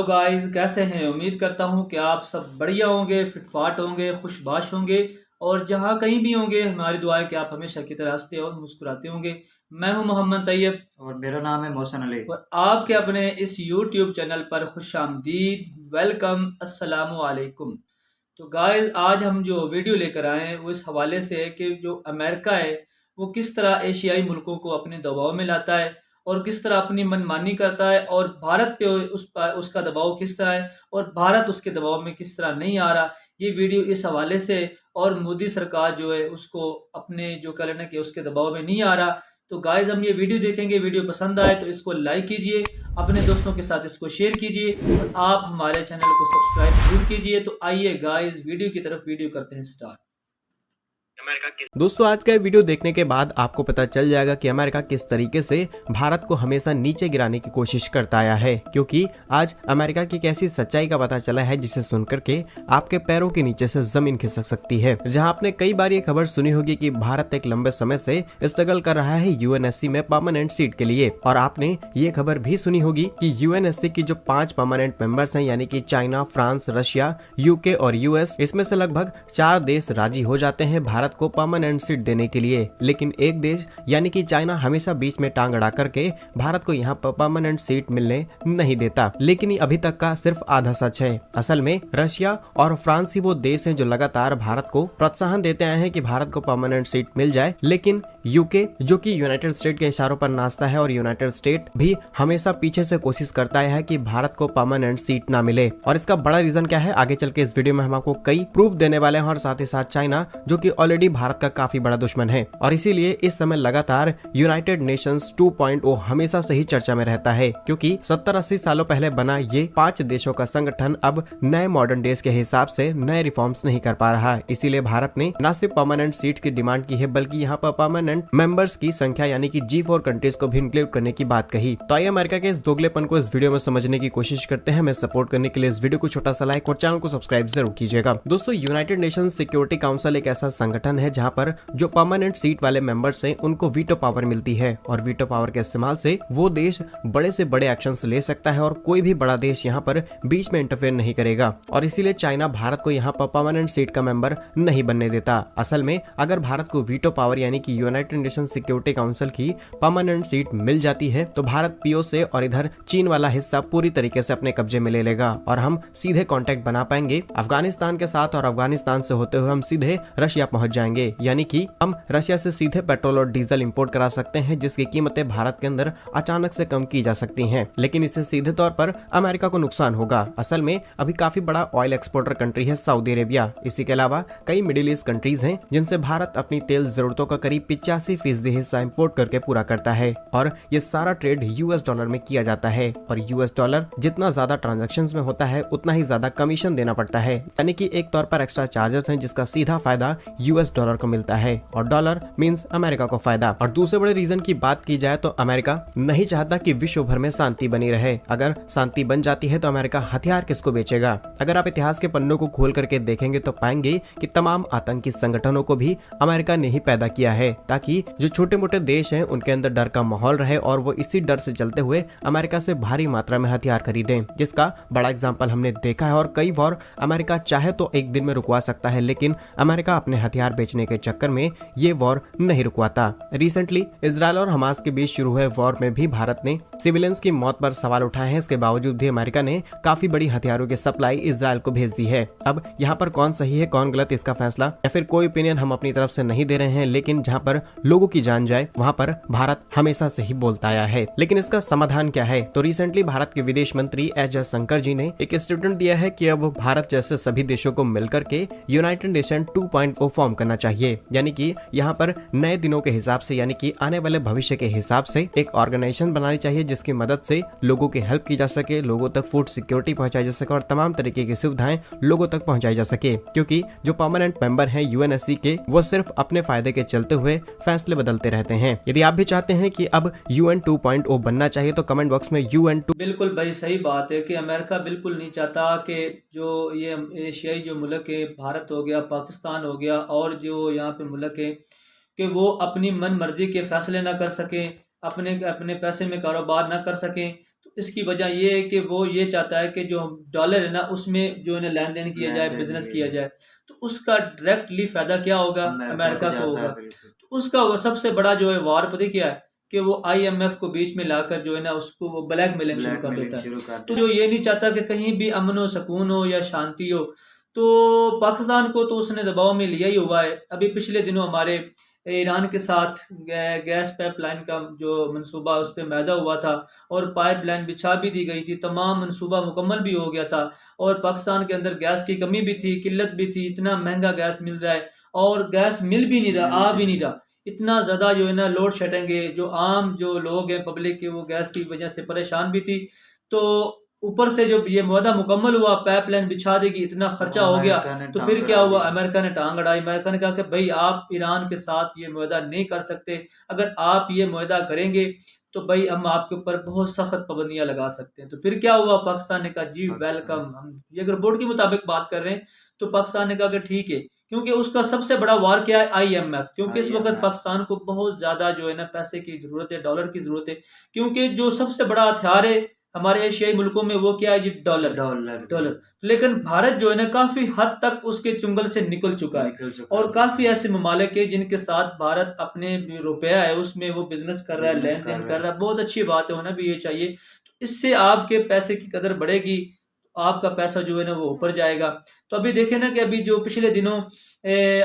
Hello guys, कैसे हैं। उम्मीद करता हूं कि आप सब बढ़िया होंगे, फिटफाट होंगे, खुशबाश होंगे और जहां कहीं भी होंगे हमारी दुआ है कि आप हमेशा की तरह हंसते और मुस्कुराते होंगे। मैं हूं मोहम्मद तैयब और मेरा नाम है मोहसन अली। और आपके अपने इस यूट्यूब चैनल पर खुशामदीद, वेलकम, अस्सलामु अलैकुम। तो गाइस, आज हम जो वीडियो लेकर आए हैं वो इस हवाले से है कि जो अमेरिका है वो किस तरह एशियाई मुल्कों को अपने दबाव में लाता है और किस तरह अपनी मनमानी करता है और भारत पे उसका दबाव किस तरह है और भारत उसके दबाव में किस तरह नहीं आ रहा। ये वीडियो इस हवाले से और मोदी सरकार जो है उसको अपने जो कह लेना कि उसके दबाव में नहीं आ रहा। तो गाइस, हम ये वीडियो देखेंगे। वीडियो पसंद आए तो इसको लाइक कीजिए, अपने दोस्तों के साथ इसको शेयर कीजिए और आप हमारे चैनल को सब्सक्राइब जरूर कीजिए। तो आइए गाइस, वीडियो की तरफ वीडियो करते हैं स्टार्ट। दोस्तों, आज का ये वीडियो देखने के बाद आपको पता चल जाएगा कि अमेरिका किस तरीके से भारत को हमेशा नीचे गिराने की कोशिश करता आया है, क्योंकि आज अमेरिका की एक ऐसी सच्चाई का पता चला है जिसे सुनकर के आपके पैरों के नीचे से जमीन खिसक सकती है। जहां आपने कई बार ये खबर सुनी होगी कि भारत एक लंबे समय से स्ट्रगल कर रहा है यूएनएससी में परमानेंट सीट के लिए, और आपने ये खबर भी सुनी होगी कि यूएनएससी की जो 5 परमानेंट मेंबर्स हैं, यानी कि चाइना, फ्रांस, रशिया, यूके और यूएस, इसमें से लगभग 4 देश राजी हो जाते हैं भारत को परमानेंट सीट देने के लिए। लेकिन एक देश यानी कि चाइना हमेशा बीच में टांग अड़ा करके भारत को यहाँ पर परमानेंट सीट मिलने नहीं देता। लेकिन ये अभी तक का सिर्फ आधा सच है। असल में रशिया और फ्रांस ही वो देश हैं जो लगातार भारत को प्रोत्साहन देते आए हैं कि भारत को परमानेंट सीट मिल जाए। लेकिन यूके, जो कि यूनाइटेड स्टेट के इशारों पर नाचता है, और यूनाइटेड स्टेट भी हमेशा पीछे से कोशिश करता है कि भारत को परमानेंट सीट ना मिले। और इसका बड़ा रीजन क्या है, आगे चल के इस वीडियो में हम आपको कई प्रूफ देने वाले हैं। और साथ ही साथ चाइना, जो कि ऑलरेडी भारत का काफी बड़ा दुश्मन है, और इसीलिए इस समय लगातार यूनाइटेड नेशंस 2.0 हमेशा से ही चर्चा में रहता है, क्योंकि 70-80 सालों पहले बना ये 5 देशों का संगठन अब नए मॉडर्न डेज के हिसाब से नए रिफॉर्म्स नहीं कर पा रहा है। इसीलिए भारत ने न सिर्फ परमानेंट सीट की डिमांड की है, बल्कि यहाँ पर परमानेंट मेंबर्स की संख्या यानी कि G4 कंट्रीज को भी इंक्लूड करने की बात कही। तो आइए अमेरिका के इस दोगलेपन को इस वीडियो में समझने की कोशिश करते हैं। मैं सपोर्ट करने के लिए इस वीडियो को छोटा सा लाइक और चैनल को सब्सक्राइब जरूर कीजिएगा। दोस्तों, यूनाइटेड नेशंस सिक्योरिटी काउंसिल एक ऐसा संगठन है जहां पर जो परमानेंट सीट वाले मेंबर्स हैं उनको वीटो पावर मिलती है, और वीटो पावर के इस्तेमाल से वो देश बड़े से बड़े एक्शंस ले सकता है और कोई भी बड़ा देश यहाँ पर बीच में इंटरफेयर नहीं करेगा। और इसीलिए चाइना भारत को यहाँ पर परमानेंट सीट का मेंबर नहीं बनने देता। असल में अगर भारत को वीटो पावर यानी कि यूनाइटेड नेशन सिक्योरिटी काउंसिल की परमानेंट सीट मिल जाती है तो भारत पीओ से और इधर चीन वाला हिस्सा पूरी तरीके से अपने कब्जे में ले लेगा, और हम सीधे कांटेक्ट बना पाएंगे अफगानिस्तान के साथ, और अफगानिस्तान से होते हुए हम सीधे रशिया पहुंच जाएंगे। यानी कि हम रशिया से सीधे पेट्रोल और डीजल इंपोर्ट करा सकते हैं, जिसकी कीमतें भारत के अंदर अचानक से कम की जा सकती हैं। लेकिन इससे सीधे तौर पर अमेरिका को नुकसान होगा। असल में अभी काफी बड़ा ऑयल एक्सपोर्टर कंट्री है सऊदी अरेबिया। इसी के अलावा कई मिडिल ईस्ट कंट्रीज हैं जिनसे भारत अपनी तेल जरूरतों का करीब 85% हिस्सा इंपोर्ट करके पूरा करता है, और ये सारा ट्रेड यूएस डॉलर में किया जाता है। और यूएस डॉलर जितना ज्यादा ट्रांजैक्शंस में होता है उतना ही ज्यादा कमीशन देना पड़ता है, यानी कि एक तौर पर एक्स्ट्रा चार्जेस हैं जिसका सीधा फायदा यूएस डॉलर को मिलता है, और डॉलर मींस अमेरिका को फायदा। और दूसरे बड़े रीजन की बात की जाए तो अमेरिका नहीं चाहता कि विश्व भर में शांति बनी रहे। अगर शांति बन जाती है तो अमेरिका हथियार किसको बेचेगा। अगर आप इतिहास के पन्नों को खोल करके देखेंगे तो पाएंगे कि तमाम आतंकी संगठनों को भी अमेरिका ने ही पैदा किया है, ताकि जो छोटे मोटे देश हैं उनके अंदर डर का माहौल रहे और वो इसी डर से चलते हुए अमेरिका से भारी मात्रा में हथियार खरीदें, जिसका बड़ा एग्जांपल हमने देखा है। और कई वॉर अमेरिका चाहे तो एक दिन में रुकवा सकता है, लेकिन अमेरिका अपने हथियार बेचने के चक्कर में ये वॉर नहीं रुकवाता। रिसेंटली इजरायल और हमास के बीच शुरू हुए वॉर में भी भारत ने सिविलियंस की मौत पर सवाल उठाए हैं। इसके बावजूद भी अमेरिका ने काफी बड़ी हथियारों की सप्लाई इजरायल को भेज दी है। अब यहाँ पर कौन सही है कौन गलत, इसका फैसला या फिर कोई ओपिनियन हम अपनी तरफ से नहीं दे रहे हैं, लेकिन जहाँ पर लोगों की जान जाए वहाँ पर भारत हमेशा से ही बोलता आया है। लेकिन इसका समाधान क्या है? तो रिसेंटली भारत के विदेश मंत्री एस जयशंकर जी ने एक स्टेटमेंट दिया है कि अब भारत जैसे सभी देशों को मिलकर के यूनाइटेड नेशन 2.0 फॉर्म करना चाहिए, यानी कि यहाँ पर नए दिनों के हिसाब से, यानी कि आने वाले भविष्य के हिसाब से एक ऑर्गेनाइजेशन बनानी चाहिए जिसकी मदद से लोगों की हेल्प की जा सके, लोगों तक फूड सिक्योरिटी पहुंचाई जा सके और तमाम तरीके की सुविधाएं लोगों तक पहुंचाई जा सके। क्योंकि जो परमानेंट मेंबर हैं यूएनएससी के, वो सिर्फ अपने फायदे के चलते हुए फैसले बदलते रहते हैं। यदि आप भी चाहते हैं कि अब यूएन 2.0 बनना चाहिए तो कमेंट बॉक्स में यूएन 2। बिल्कुल भाई, सही बात है कि अमेरिका बिल्कुल नहीं चाहता कि जो ये एशियाई जो मुल्क है, भारत हो गया, पाकिस्तान हो गया और जो यहाँ पे मुल्क है, कि वो अपनी मन मर्जी के फैसले ना कर सकें, अपने अपने पैसे में कारोबार ना कर सकें। तो तो इसकी वजह ये है कि वो ये चाहता है कि जो डॉलर है ना उसमें जो है ना लेन देन किया जाए, बिजनेस किया जाए, तो उसका डायरेक्टली फायदा क्या होगा, अमेरिका को होगा। तो उसका वो सबसे बड़ा जो है वार पता क्या है कि वो IMF को बीच में लाकर जो है ना उसको वो ब्लैकमेलिंग शुरू कर देता है। तो जो ये नहीं चाहता कि कहीं भी अमन हो, सुकून हो या शांति हो। तो पाकिस्तान को तो उसने दबाव में लिया ही हुआ है। अभी पिछले दिनों हमारे ईरान के साथ गैस पाइपलाइन का जो मंसूबा उस पर मैदा हुआ था और पाइपलाइन बिछा भी दी गई थी, तमाम मंसूबा मुकम्मल भी हो गया था और पाकिस्तान के अंदर गैस की कमी भी थी, किल्लत भी थी, इतना महंगा गैस मिल रहा है और गैस मिल भी नहीं रहा, आ भी नहीं रहा, इतना ज़्यादा जो है ना लोड शेडिंग है, जो आम जो लोग हैं पब्लिक के वो गैस की वजह से परेशान भी थी। तो ऊपर से जब ये मुआहदा मुकम्मल हुआ, पाइपलाइन बिछा देगी, इतना खर्चा हो गया, तो फिर क्या हुआ, अमेरिका ने टांग अड़ाई। अमेरिका ने कहा कि भाई आप ईरान के साथ ये मुआहदा नहीं कर सकते, अगर आप ये मुआहदा करेंगे तो भाई हम आपके ऊपर बहुत सख्त पाबंदियां लगा सकते हैं। तो फिर क्या हुआ, पाकिस्तान ने कहा जी वेलकम। हम ये अगर बोर्ड के मुताबिक बात कर रहे हैं तो पाकिस्तान ने कहा कि ठीक है, क्योंकि उसका सबसे बड़ा वार क्या है, IMF, क्योंकि इस वक्त पाकिस्तान को बहुत ज्यादा जो है ना पैसे की जरूरत है, डॉलर की जरूरत है, क्योंकि जो सबसे बड़ा हथियार है हमारे एशियाई मुल्कों में वो क्या है जी, डॉलर। डॉलर लेकिन भारत जो है ना काफी हद तक उसके चुंगल से निकल चुका है और काफी ऐसे ममालिक है जिनके साथ भारत अपने रुपया है उसमें वो बिजनेस कर रहा है, लेन देन कर रहा है। बहुत अच्छी बात है, होना भी ये चाहिए। तो इससे आपके पैसे की कदर बढ़ेगी, आपका पैसा जो है ना वो ऊपर जाएगा। तो अभी देखें ना कि अभी जो पिछले दिनों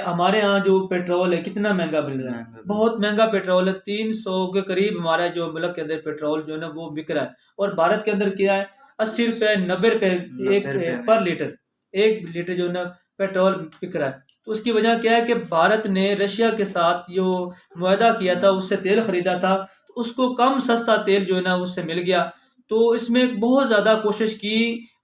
हमारे यहाँ जो पेट्रोल है कितना महंगा मिल रहा है, बहुत महंगा पेट्रोल है, 300 के करीब हमारा जो मुल्क के अंदर पेट्रोल जो है ना वो बिक रहा है। और भारत के अंदर क्या है, 80 रुपए 90 रुपए एक पर लीटर, 1 लीटर जो है ना पेट्रोल बिक रहा है। तो उसकी वजह क्या है कि भारत ने रशिया के साथ जो मुआहदा किया था, उससे तेल खरीदा था, तो उसको कम सस्ता तेल जो है ना उससे मिल गया। तो इसमें बहुत ज्यादा कोशिश की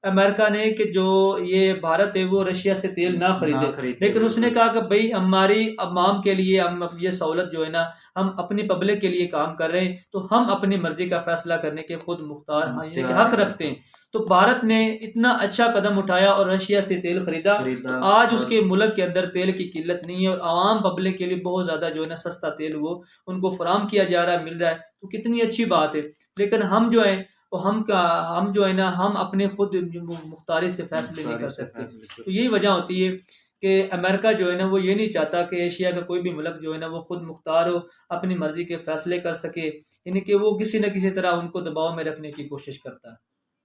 अमेरिका ने कि जो ये भारत है वो रशिया से तेल ना खरीदे, लेकिन उसने कहा कि भाई हमारी अवाम के लिए हम ये सहूलत जो है ना हम अपनी पब्लिक के लिए काम कर रहे हैं, तो हम अपनी मर्जी का फैसला करने के खुद मुख्तार के हक रखते हैं। तो भारत ने इतना अच्छा कदम उठाया और रशिया से तेल खरीदा। तो आज उसके मुल्क के अंदर तेल की किल्लत नहीं है और आवाम पब्लिक के लिए बहुत ज्यादा जो है ना सस्ता तेल वो उनको फराम किया जा रहा है, मिल रहा है। तो कितनी अच्छी बात है। लेकिन हम जो है तो हम जो है ना हम अपने खुद मुख्तारी से फैसले नहीं कर सकते। तो यही वजह होती है कि अमेरिका जो है ना वो ये नहीं चाहता कि एशिया का कोई भी मुल्क जो है ना वो खुद मुख्तार हो, अपनी मर्जी के फैसले कर सके, यानी कि वो किसी न किसी तरह उनको दबाव में रखने की कोशिश करता है।